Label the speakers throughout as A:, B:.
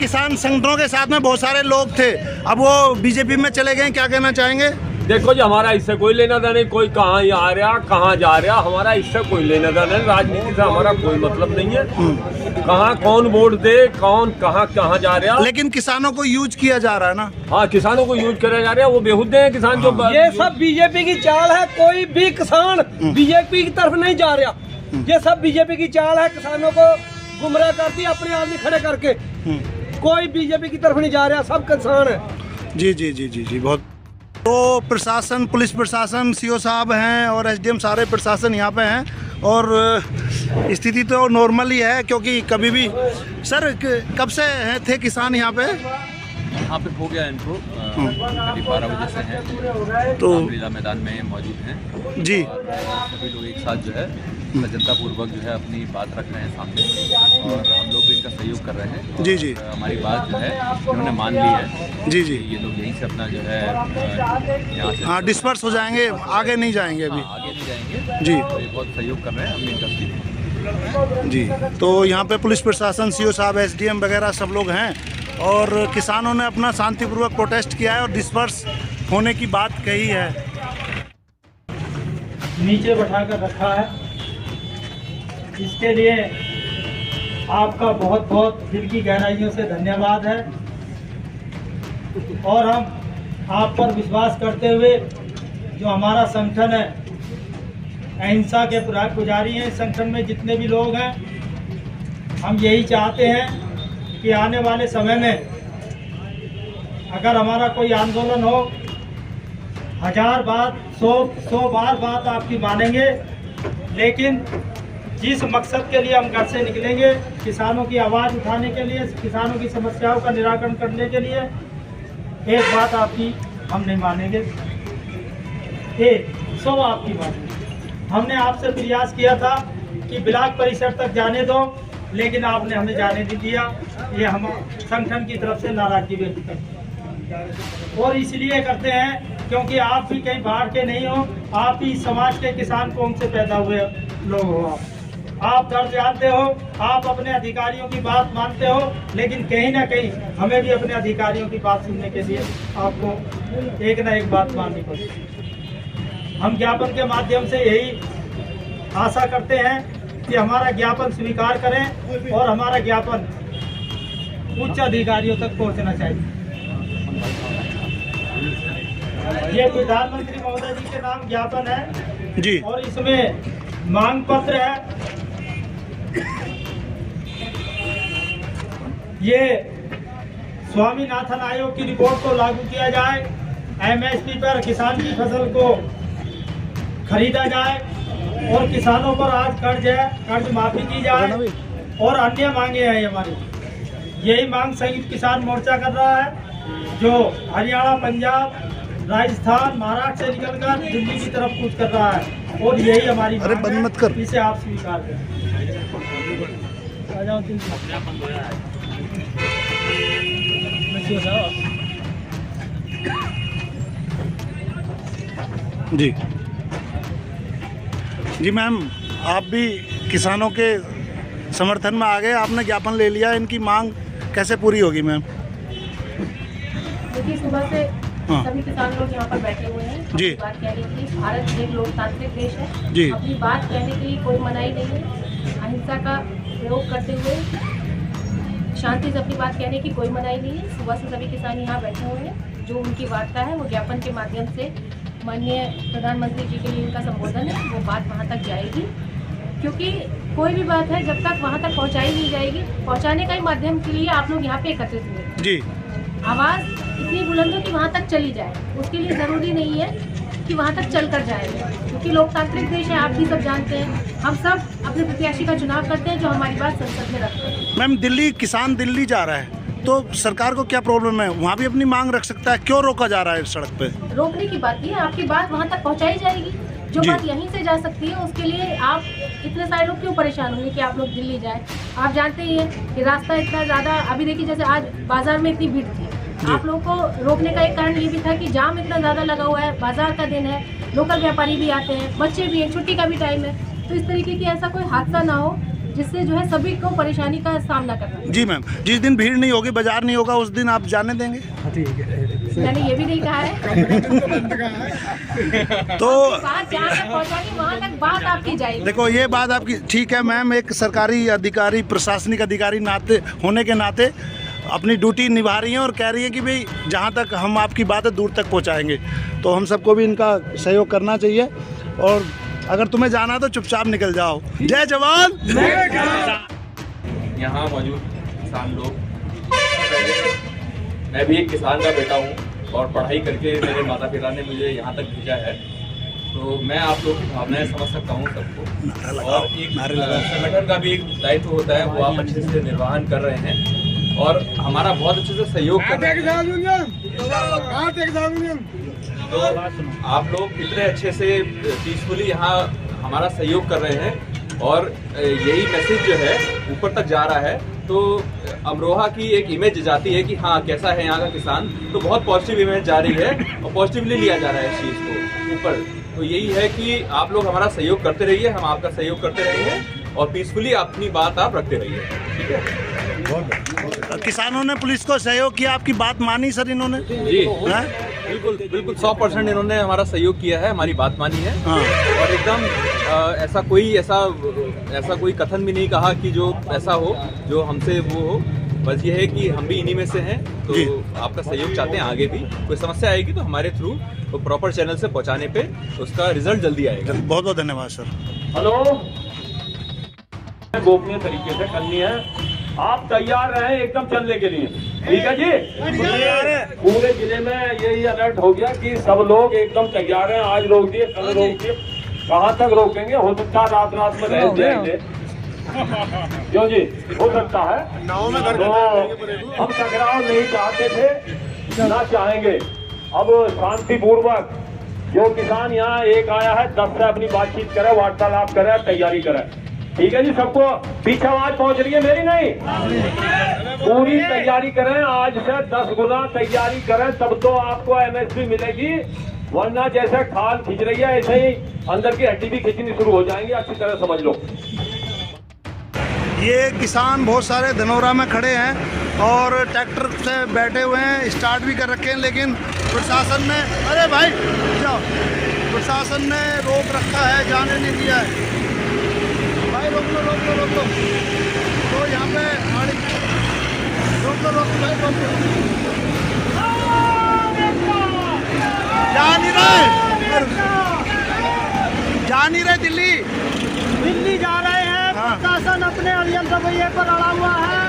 A: किसान संगठनों के साथ में बहुत सारे लोग थे, अब वो बीजेपी में चले गए, क्या कहना चाहेंगे?
B: देखो जी, हमारा इससे कोई लेना देना नहीं, कोई कहाँ आ रहा कहाँ जा रहा, हमारा इससे कोई लेना देना नहीं, राजनीति से हमारा कोई मतलब नहीं है। कहाँ कौन वोट दे, कौन कहाँ जा रहा।
A: लेकिन किसानों को यूज किया जा रहा है ना।
B: हाँ, किसानों को यूज किया जा रहा है, वो बेहुदे हैं किसान जो।
C: ये सब बीजेपी की चाल है, कोई भी किसान बीजेपी की तरफ नहीं जा रहा। ये सब बीजेपी की चाल है, किसानों को गुमराह करती अपने आदमी खड़े करके। कोई बीजेपी की तरफ नहीं जा रहा, सब किसान है।
A: जी जी जी जी जी, बहुत। तो प्रशासन, पुलिस प्रशासन, सीओ साहब हैं और एसडीएम, सारे प्रशासन यहाँ पे हैं और स्थिति तो नॉर्मल ही है, क्योंकि कभी भी। सर, कब से थे किसान यहाँ पे?
D: यहाँ पे हो गया इनको करीब 12 बजे से हैं,
A: तो
D: लीला मैदान में मौजूद हैं
A: जी।
D: और सभी लोग एक साथ जो है सजनतापूर्वक जो है अपनी बात रख रहे हैं सामने, और हम लोग भी इनका सहयोग कर रहे हैं।
A: जी जी,
D: हमारी बात जो है इन्होंने मान ली है।
A: जी जी,
D: ये लोग यहीं से अपना जो है यहाँ से
A: हाँ डिस्पर्स हो जाएंगे, आगे नहीं जाएंगे अभी।
D: आगे नहीं जाएंगे
A: जी,
D: तो ये बहुत सहयोग कर रहे हैं, हम इनका सहयोग।
A: जी। तो यहाँ पे पुलिस प्रशासन, सीओ साहब, एसडीएम वगैरह सब लोग हैं और किसानों ने अपना शांतिपूर्वक प्रोटेस्ट किया है और डिस्पर्स होने की बात कही है।
C: नीचे बैठा कर रखा है, इसके लिए आपका बहुत बहुत दिल की गहराइयों से धन्यवाद है। और हम आप पर विश्वास करते हुए, जो हमारा संगठन है, अहिंसा के पुजारी हैं, संगठन में जितने भी लोग हैं, हम यही चाहते हैं कि आने वाले समय में अगर हमारा कोई आंदोलन हो, 1000 बार 100 बार बात आपकी मानेंगे, लेकिन जिस मकसद के लिए हम घर से निकलेंगे, किसानों की आवाज़ उठाने के लिए, किसानों की समस्याओं का निराकरण करने के लिए, एक बात आपकी हम नहीं मानेंगे, 100 आपकी मानेंगे। हमने आपसे प्रयास किया था कि ब्लॉक परिसर तक जाने दो, लेकिन आपने हमें जाने नहीं दिया। ये हम संगठन की तरफ से नाराजगी व्यक्त करते हैं और इसलिए करते हैं क्योंकि आप भी कहीं बाहर के नहीं हो, आप ही समाज के किसान कौम से पैदा हुए लोग हो। आप दर्द जानते हो, आप अपने अधिकारियों की बात मानते हो, लेकिन कहीं ना कहीं हमें भी अपने अधिकारियों की बात सुनने के लिए आपको एक ना एक बात माननी पड़ेगी। हम ज्ञापन के माध्यम से यही आशा करते हैं कि हमारा ज्ञापन स्वीकार करें और हमारा ज्ञापन उच्च अधिकारियों तक पहुंचना चाहिए। ये प्रधानमंत्री महोदय जी के नाम ज्ञापन है
A: जी,
C: और इसमें मांग पत्र है। ये स्वामीनाथन आयोग की रिपोर्ट को लागू किया जाए, एमएसपी पर किसान की फसल को खरीदा जाए और किसानों पर आज कर्ज माफी की जाए और अन्य मांगे हैं हमारी। यही मांग संयुक्त किसान मोर्चा कर रहा है, जो हरियाणा, पंजाब, राजस्थान, महाराष्ट्र से निकलकर दिल्ली की तरफ कूच कर रहा है और यही हमारी
A: अरे बंद मत कर,
C: इसे आप स्वीकार करें।
A: जी जी मैम, आप भी किसानों के समर्थन में आ गए, आपने ज्ञापन ले लिया, इनकी मांग कैसे पूरी होगी मैम?
E: देखिए, सुबह से
A: हाँ
E: सभी किसान लोग यहाँ पर बैठे हुए हैं।
A: जी,
E: बात कहने के लिए भारत एक लोकतांत्रिक देश है
A: जी,
E: अपनी बात कहने के लिए कोई मनाही नहीं है। अहिंसा का प्रयोग करते हुए शांति से अपनी बात कहने की कोई मनाही नहीं है। सुबह से सभी किसान यहाँ बैठे हुए हैं। जो उनकी वार्ता है वो ज्ञापन के माध्यम से माननीय प्रधानमंत्री जी के लिए इनका संबोधन है, वो बात वहाँ तक जाएगी, क्योंकि कोई भी बात है जब तक वहाँ तक पहुँचाई नहीं जाएगी, पहुँचाने का ही माध्यम के लिए आप लोग यहाँ पे एकत्रित हुए।
A: जी,
E: आवाज़ इतनी बुलंद हो कि वहाँ तक चली जाए, उसके लिए ज़रूरी नहीं है कि वहाँ तक चल कर जाए, क्योंकि लोकतांत्रिक देश है, आप भी सब जानते हैं। हम सब अपने प्रत्याशी का चुनाव करते हैं जो हमारी बात संसद में रखते हैं।
A: मैम, दिल्ली किसान दिल्ली जा रहा है तो सरकार को क्या प्रॉब्लम है? वहाँ भी अपनी मांग रख सकता है, क्यों रोका जा रहा है सड़क पे?
E: रोकने की बात नहीं है, आपकी बात वहाँ तक पहुँचाई जाएगी। जो बात यहीं से जा सकती है उसके लिए आप इतने सारे लोग क्यों परेशान होंगे कि आप लोग दिल्ली जाएं? आप जानते ही हैं कि रास्ता इतना ज़्यादा, अभी देखिए जैसे आज बाजार में इतनी भीड़ थी, आप लोगों को रोकने का एक कारण ये भी था कि जाम इतना ज़्यादा लगा हुआ है, बाजार का दिन है, लोकल व्यापारी भी आते हैं, बच्चे भी हैं, छुट्टी का भी टाइम है, तो इस तरीके की ऐसा कोई हादसा ना हो जिससे जो है सभी को परेशानी का सामना करना है।
A: जी मैम, जिस दिन भीड़ नहीं होगी, बाजार नहीं होगा, उस दिन आप जाने देंगे?
E: मैंने ये भी नहीं कहा है।
A: तो
E: बात जहाँ तक पहुँचानी वहाँ तक बात आपकी जाएगी।
A: देखो, ये बात आपकी ठीक है मैम, एक सरकारी अधिकारी, प्रशासनिक अधिकारी नाते होने के नाते अपनी ड्यूटी निभा रही हैं और कह रही है कि भाई जहाँ तक हम आपकी बात है दूर तक पहुँचाएंगे। तो हम सबको भी इनका सहयोग करना चाहिए और अगर तुम्हें जाना तो चुपचाप निकल जाओ। जय जवान।
D: यहाँ मौजूद किसान लोग, मैं भी एक किसान का बेटा हूँ और पढ़ाई करके मेरे माता पिता ने मुझे यहाँ तक भेजा है, तो मैं आप लोग की भावनाएं समझ सकता हूँ सबको। और एक संगठन का भी एक दायित्व होता है, वो आप अच्छे से निर्वहन कर रहे हैं और हमारा बहुत अच्छे से सहयोग कर रहे हैं। तो आप लोग इतने अच्छे से पीसफुली यहाँ हमारा सहयोग कर रहे हैं और यही मैसेज जो है ऊपर तक जा रहा है, तो अमरोहा की एक इमेज जाती है कि हाँ कैसा है यहाँ का किसान, तो बहुत पॉजिटिव इमेज जा रही है और पॉजिटिवली लिया जा रहा है इस चीज़ को ऊपर। तो यही है कि आप लोग हमारा सहयोग करते रहिए, हम आपका सहयोग करते रहेंगे और पीसफुली अपनी बात आप रखते रहिए, ठीक है।
A: किसानों ने पुलिस को सहयोग किया, आपकी बात मानी सर इन्होंने?
D: जी बिल्कुल बिल्कुल 100% इन्होंने हमारा सहयोग किया है, हमारी बात मानी है।
A: हाँ।
D: और एकदम ऐसा कोई कथन भी नहीं कहा कि जो ऐसा हो जो हमसे वो हो। बस ये है कि हम भी इन्हीं में से हैं, तो आपका सहयोग चाहते हैं। आगे भी कोई समस्या आएगी तो हमारे थ्रू तो प्रॉपर चैनल से पहुंचाने पे उसका रिजल्ट जल्दी आएगा।
A: बहुत बहुत धन्यवाद सर।
B: हेलो, गोपनीय तरीके से करनी है, आप तैयार रहें एकदम चलने के लिए, ठीक है जी? पूरे जिले में यही अलर्ट हो गया कि सब लोग एकदम तैयार हैं। आज रोक दिए, कल रोक दिए, कहाँ तक रोकेंगे? हो सकता है रात में रह जाएंगे, क्यों जी? हो सकता है। तो हम टकराव नहीं चाहते थे, ना चाहेंगे। अब शांतिपूर्वक जो किसान यहाँ एक आया है 10 से अपनी बातचीत करे, वार्तालाप करे, तैयारी करे, ठीक है जी? सबको पीछे आवाज पहुंच रही है मेरी? नहीं, पूरी तैयारी करें, आज से 10 गुना तैयारी करें, तब तो आपको एमएसपी मिलेगी। वरना जैसे खाल खींच रही है ऐसे ही अंदर की हड्डी भी खींचनी शुरू हो जाएंगी, अच्छी तरह समझ लो।
A: ये किसान बहुत सारे धनौरा में खड़े हैं और ट्रैक्टर से बैठे हुए हैं, स्टार्ट भी कर रखे हैं, लेकिन प्रशासन ने, अरे भाई जाओ, प्रशासन ने रोक रखा है, जाने नहीं दिया है। भाई रोक लो रोक लो रोक लो। तो यहाँ पे रोक लो भाई रोक लो। जा नहीं रहे
C: दिल्ली जा रहे हैं। प्रशासन अपने अड़ियल रवैये पर अड़ा हुआ है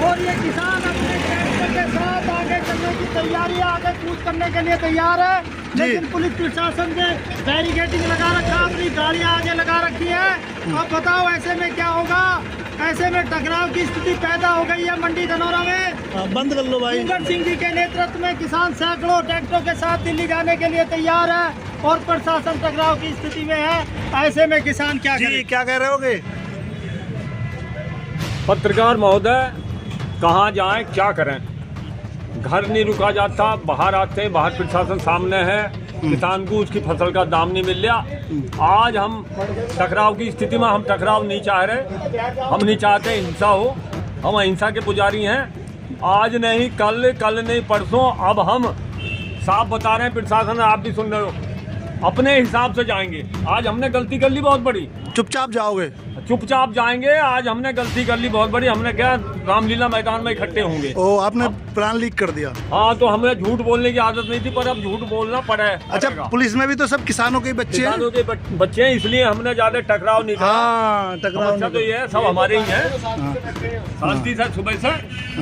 C: और ये किसान अपने ट्रैक्टर के साथ आगे चलने की तैयारी, आगे कूच करने के लिए तैयार है, लेकिन पुलिस प्रशासन ने बैरिकेडिंग लगा रखा, अपनी गाड़ियां आगे लगा रखी है। अब बताओ ऐसे में क्या होगा? ऐसे में टकराव की स्थिति पैदा हो गई है मंडी धनौरा में।
A: बंद कर लो भाई।
C: कुंवर सिंह जी के नेतृत्व में किसान सैकड़ों ट्रैक्टरों के साथ दिल्ली जाने के लिए तैयार है और प्रशासन टकराव की स्थिति में है। ऐसे में किसान क्या करे?
A: क्या कह रहे होगे?
B: पत्रकार महोदय, कहाँ जाएं, क्या करें? घर नहीं रुका जाता, बाहर आते हैं, बाहर प्रशासन सामने है, किसान को उसकी फसल का दाम नहीं मिल रहा। आज हम टकराव की स्थिति में, हम टकराव नहीं चाह रहे, हम नहीं चाहते हिंसा हो, हम अहिंसा के पुजारी हैं। आज नहीं कल, कल नहीं परसों, अब हम साफ बता रहे हैं, प्रशासन आप भी सुन रहे हो, अपने हिसाब से जाएंगे। आज हमने गलती कर ली बहुत बड़ी,
A: चुपचाप जाओगे?
B: चुपचाप जाएंगे। आज हमने गलती कर ली बहुत बड़ी, हमने क्या रामलीला मैदान में इकट्ठे होंगे।
A: ओ, आपने प्लान लीक कर दिया?
B: हाँ, तो हमें झूठ बोलने की आदत नहीं थी, पर अब झूठ बोलना पड़ेगा।
A: अच्छा, पुलिस में भी तो सब किसानों के बच्चे हैं?
B: किसानों के बच्चे हैं, इसलिए हमने ज्यादा टकराव नहीं था।
A: हाँ, टकराव
B: अच्छा तो ये है, सब हमारे ही हैं, शांति से सुबह से।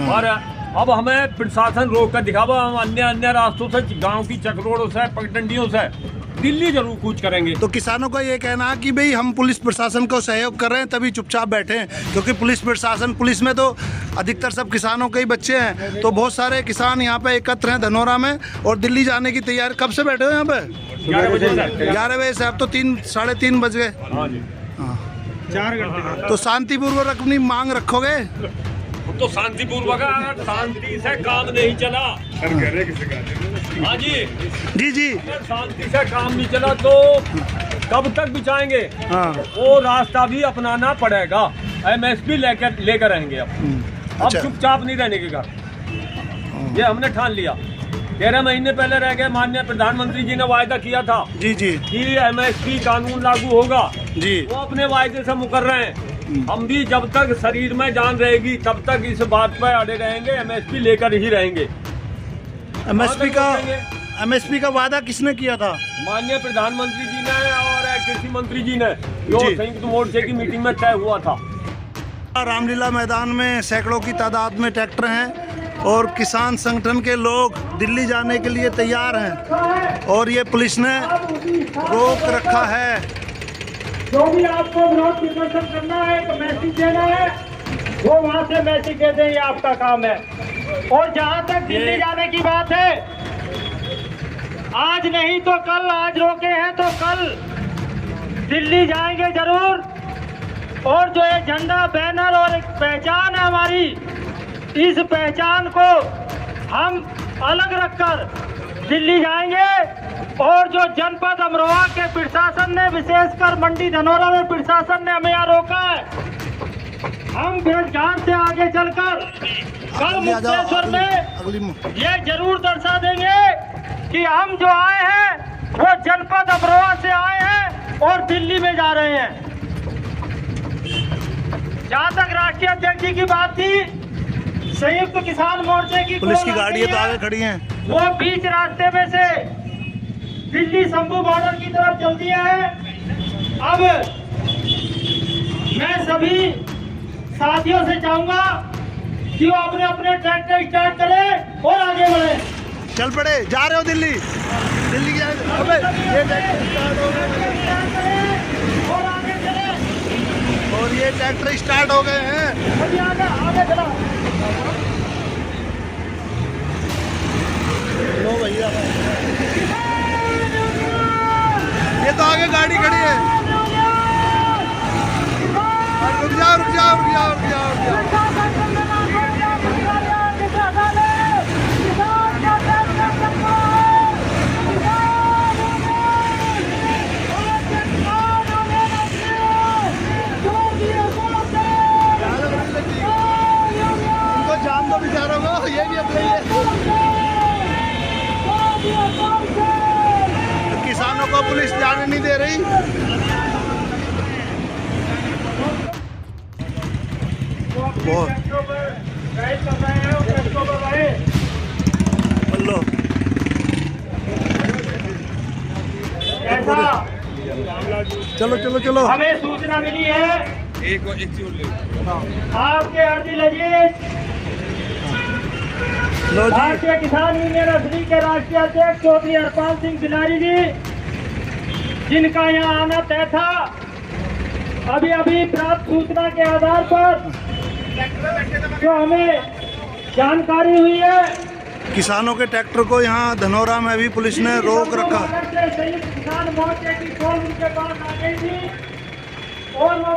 B: और अब हमें प्रशासन रोक कर दिखावा, हम अन्य रास्तों से, गाँव की चक्रोड़ों से, पगडंडियों से दिल्ली जरूर कूच करेंगे।
A: तो किसानों का ये कहना है कि भाई हम पुलिस प्रशासन को सहयोग कर रहे हैं, तभी चुपचाप बैठे हैं, क्योंकि पुलिस प्रशासन, पुलिस में तो अधिकतर सब किसानों के ही बच्चे हैं। तो बहुत सारे किसान यहाँ पे एकत्र हैं धनौरा में और दिल्ली जाने की तैयारी। कब से बैठे हो यहाँ पे?
B: 11 बजे से।
A: 11 बजे से, अब तो 3 साढ़े 3 बज गए।
B: हाँ जी,
C: 4 घंटे।
A: तो शांतिपूर्वक अपनी मांग रखोगे?
B: तो शांतिपूर्वक, अगर शांति से काम नहीं चला, हाँ जी
A: जी
B: अगर शांति से काम नहीं चला तो कब तक बिचाएंगे?
A: हाँ।
B: वो रास्ता भी अपनाना पड़ेगा। MSP लेकर रहेंगे अब
A: अच्छा।
B: चुपचाप नहीं रहने के घर, ये हमने ठान लिया। 13 महीने पहले रह गए, माननीय प्रधानमंत्री जी ने वायदा किया था
A: जी जी
B: कि MSP कानून लागू होगा,
A: जी।
B: वो अपने वायदे से मुकर रहे हैं। हम भी जब तक शरीर में जान रहेगी तब तक इस बात पर अड़े रहेंगे, MSP लेकर ही रहेंगे।
A: MSP का वादा किसने किया था?
B: माननीय प्रधानमंत्री जी ने और कृषि मंत्री जी ने, जो
A: जी।
B: संयुक्त मोर्चे की मीटिंग में तय हुआ था।
A: रामलीला मैदान में सैकड़ों की तादाद में ट्रैक्टर हैं और किसान संगठन के लोग दिल्ली जाने के लिए तैयार हैं और ये पुलिस ने रोक रखा है।
C: जो भी आपको विरोध प्रदर्शन करना है तो मैसेज देना है, वो वहाँ से मैसेज दे दें, ये आपका काम है। और जहाँ तक दिल्ली जाने की बात है, आज नहीं तो कल, आज रोके हैं तो कल दिल्ली जाएंगे जरूर। और जो ये झंडा, बैनर और एक पहचान है हमारी, इस पहचान को हम अलग रखकर दिल्ली जाएंगे। और जो जनपद अमरोहा के प्रशासन ने, विशेषकर मंडी धनौरा में प्रशासन ने हमें यहाँ रोका है, हम भेजघाट से आगे चलकर कल मुक्तेश्वर में ये जरूर दर्शा देंगे कि हम जो आए हैं वो जनपद अमरोहा से आए हैं और दिल्ली में जा रहे हैं। जहाँ तक राष्ट्रीय अध्यक्ष जी की बात थी, संयुक्त किसान मोर्चे की
A: पुलिस की गाड़ियां तो आगे खड़ी हैं,
C: वो बीच रास्ते में से दिल्ली शंभू बॉर्डर की तरफ चलती है। अब मैं सभी साथियों से चाहूंगा कि वो अपने अपने ट्रैक्टर स्टार्ट करें और आगे बढ़े।
A: चल पड़े, जा रहे हो दिल्ली, दिल्ली की अबे ये ट्रैक्टर स्टार्ट हो गए
C: और आगे चले,
A: और ये ट्रैक्टर स्टार्ट हो गए हैं।
C: अभी आगे चला।
A: लो भैया, ये तो आगे गाड़ी खड़ी है। रुक जाओ रुक जाओ रुक जाओ रुक जाओ रुक जाओ। इनको जान दो बेचारों को, ये भी अपने किसानों को पुलिस जाने नहीं दे रही। लो चलो चलो चलो।
C: हमें सूचना मिली है आपके अर्जी लजीज
A: लो जी,
C: भारतीय किसान यूनियन असली के राष्ट्रीय अध्यक्ष चौधरी हरपाल सिंह बिलारी जी, जिनका यहाँ आना तय था, अभी अभी प्राप्त सूचना के आधार पर जो हमें जानकारी हुई है,
A: किसानों के ट्रैक्टर को यहाँ धनौरा में भी पुलिस ने रोक रखा।
C: संयुक्त किसान मोर्चे की कॉल उनके पास आ गई थी और वो